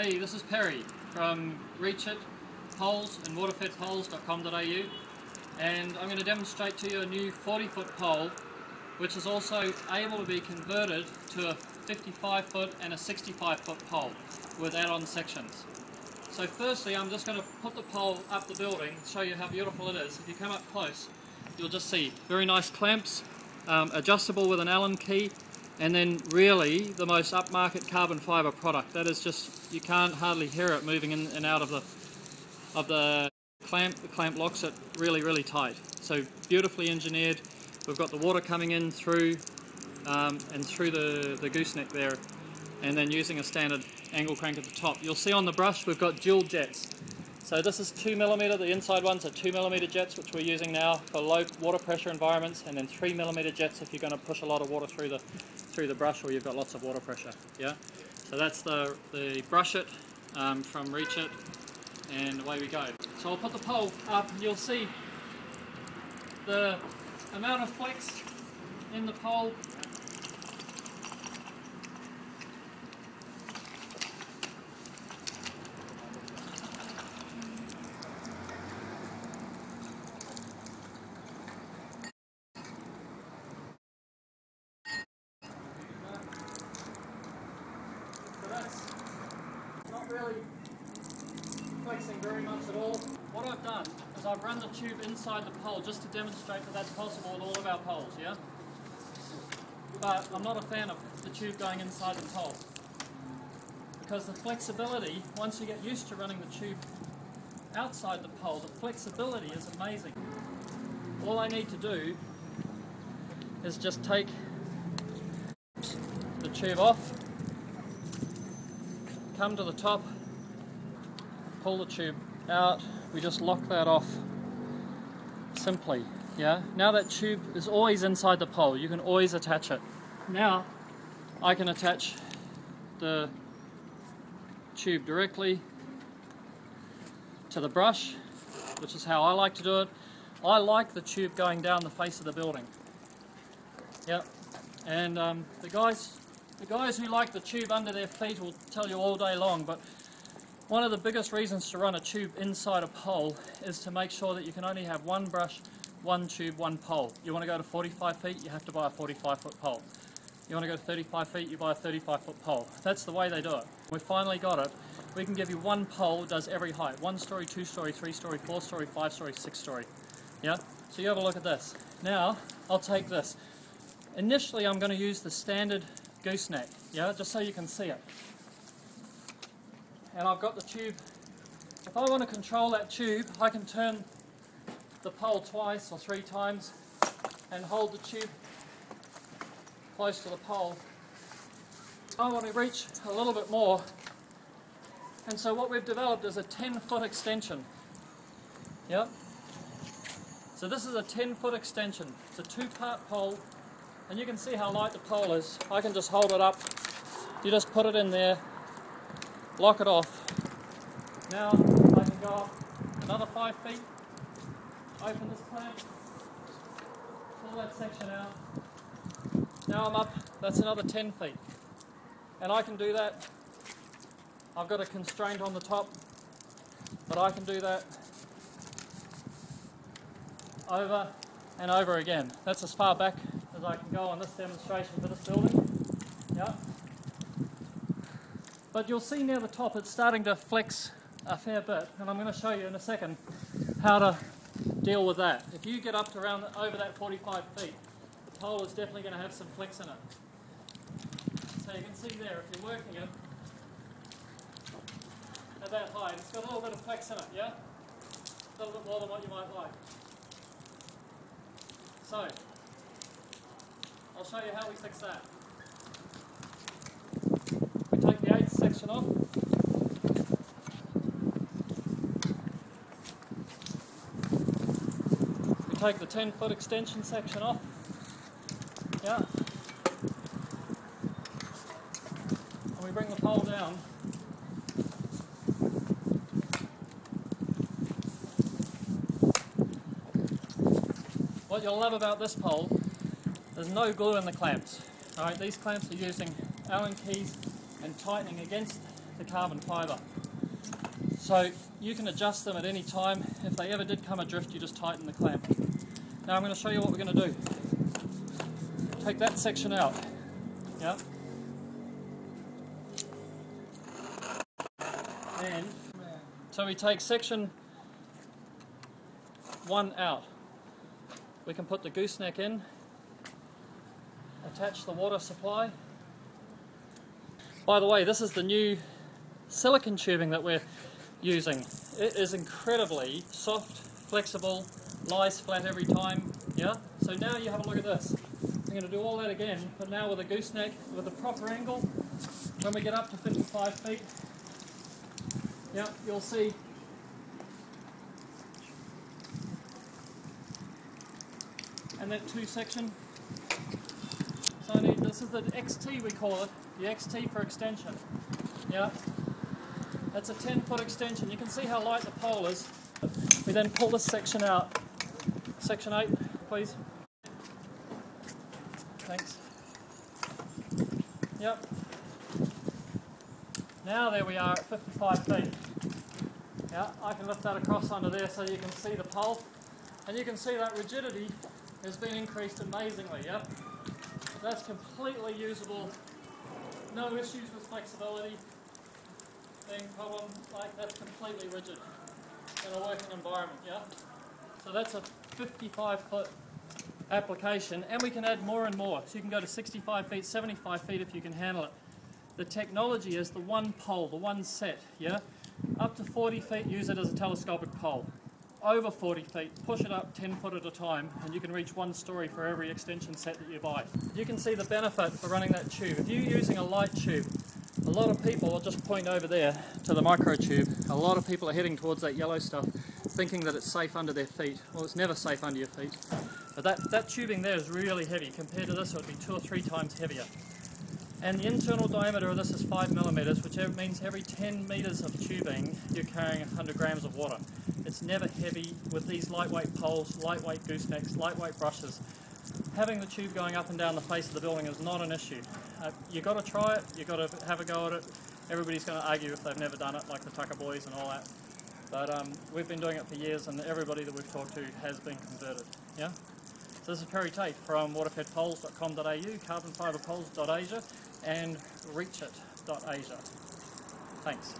Hey, this is Perry from Reach-iT poles and waterfedpoles.com.au, and I'm going to demonstrate to you a new 40-foot pole which is also able to be converted to a 55-foot and a 65-foot pole with add-on sections. So firstly, I'm just going to put the pole up the building and show you how beautiful it is. If you come up close, you'll just see very nice clamps, adjustable with an Allen key, and then really the most upmarket carbon fibre product. That is just, you can't hardly hear it moving in and out of the clamp. The clamp locks it really tight. So beautifully engineered. We've got the water coming in through and through the gooseneck there, and then using a standard angle crank at the top. You'll see on the brush we've got dual jets. So this is 2mm, the inside ones are 2mm jets, which we're using now for low water pressure environments, and then 3mm jets if you're going to push a lot of water through the brush or you've got lots of water pressure. Yeah. So that's the Brush-it from Reach-iT, and away we go. So I'll put the pole up and you'll see the amount of flex in the pole. Really flexing very much at all. What I've done is I've run the tube inside the pole just to demonstrate that that's possible with all of our poles, yeah? But I'm not a fan of the tube going inside the pole, because the flexibility, once you get used to running the tube outside the pole, the flexibility is amazing. All I need to do is just take the tube off, come to the top, pull the tube out, we just lock that off simply. Yeah. Now that tube is always inside the pole, you can always attach it. Now I can attach the tube directly to the brush, which is how I like to do it. I like the tube going down the face of the building. Yep. And the guys who like the tube under their feet will tell you all day long, but one of the biggest reasons to run a tube inside a pole is to make sure that you can only have one brush, one tube, one pole. You want to go to 45 feet, you have to buy a 45-foot pole. You want to go to 35 feet, you buy a 35-foot pole. That's the way they do it. We finally got it. We can give you one pole, does every height. 1 story, 2 story, 3 story, 4 story, 5 story, 6 story. Yeah? So you have a look at this. Now, I'll take this. Initially, I'm going to use the standard gooseneck, yeah, just so you can see it. And I've got the tube. If I want to control that tube, I can turn the pole twice or 3 times and hold the tube close to the pole. I want to reach a little bit more, and so what we've developed is a 10-foot extension. Yep. So this is a 10-foot extension. It's a 2-part pole. And you can see how light the pole is. I can just hold it up. You just put it in there, lock it off. Now I can go up another 5 feet, open this clamp, pull that section out. Now I'm up, that's another 10 feet. And I can do that. I've got a constraint on the top, but I can do that over and over again. That's as far back as I can go on this demonstration for this building. Yeah. But you'll see near the top it's starting to flex a fair bit, and I'm going to show you in a second how to deal with that. If you get up to around over that 45 feet, the pole is definitely going to have some flex in it. So you can see there, if you're working it at that height, it's got a little bit of flex in it, yeah? A little bit more than what you might like. So, I'll show you how we fix that. We take the 8th section off. We take the 10-foot extension section off. Yeah. And we bring the pole down. What you'll love about this pole, there's no glue in the clamps. Alright, these clamps are using Allen keys and tightening against the carbon fibre. So you can adjust them at any time. If they ever did come adrift, you just tighten the clamp. Now I'm going to show you what we're going to do. Take that section out. Yeah. And so we take section 1 out. We can put the gooseneck in, attach the water supply. By the way, this is the new silicone tubing that we're using. It is incredibly soft, flexible, lies flat every time. Yeah. So now you have a look at this. I'm going to do all that again, but now with a gooseneck with a proper angle. When we get up to 55 feet, yeah, you'll see and that 2 section. So this is the XT, we call it, the XT for extension. Yeah, that's a 10-foot extension. You can see how light the pole is. We then pull this section out. Section 8, please. Thanks. Yep. Now there we are at 55 feet. Yeah, I can lift that across under there so you can see the pole. And you can see that rigidity has been increased amazingly, yep. That's completely usable. No issues with flexibility being a problem. Like, that's completely rigid in a working environment, yeah. So that's a 55-foot application, and we can add more and more. So you can go to 65 feet, 75 feet if you can handle it. The technology is the one pole, the one set, yeah? Up to 40 feet, use it as a telescopic pole. Over 40 feet, push it up 10 foot at a time, and you can reach 1 story for every extension set that you buy. You can see the benefit for running that tube. If you're using a light tube, a lot of people, I'll just point over there to the micro tube, a lot of people are heading towards that yellow stuff, thinking that it's safe under their feet. Well, it's never safe under your feet. But that tubing there is really heavy. Compared to this, it would be 2 or 3 times heavier. And the internal diameter of this is 5 millimeters, which means every 10 meters of tubing, you're carrying 100 grams of water. It's never heavy with these lightweight poles, lightweight goosenecks, lightweight brushes. Having the tube going up and down the face of the building is not an issue. You've got to try it, you've got to have a go at it. Everybody's going to argue if they've never done it, like the Tucker boys and all that. But we've been doing it for years, and everybody that we've talked to has been converted. Yeah. So this is Perry Tate from waterfedpoles.com.au, carbonfibrepoles.asia, and Reach-it.asia. Thanks.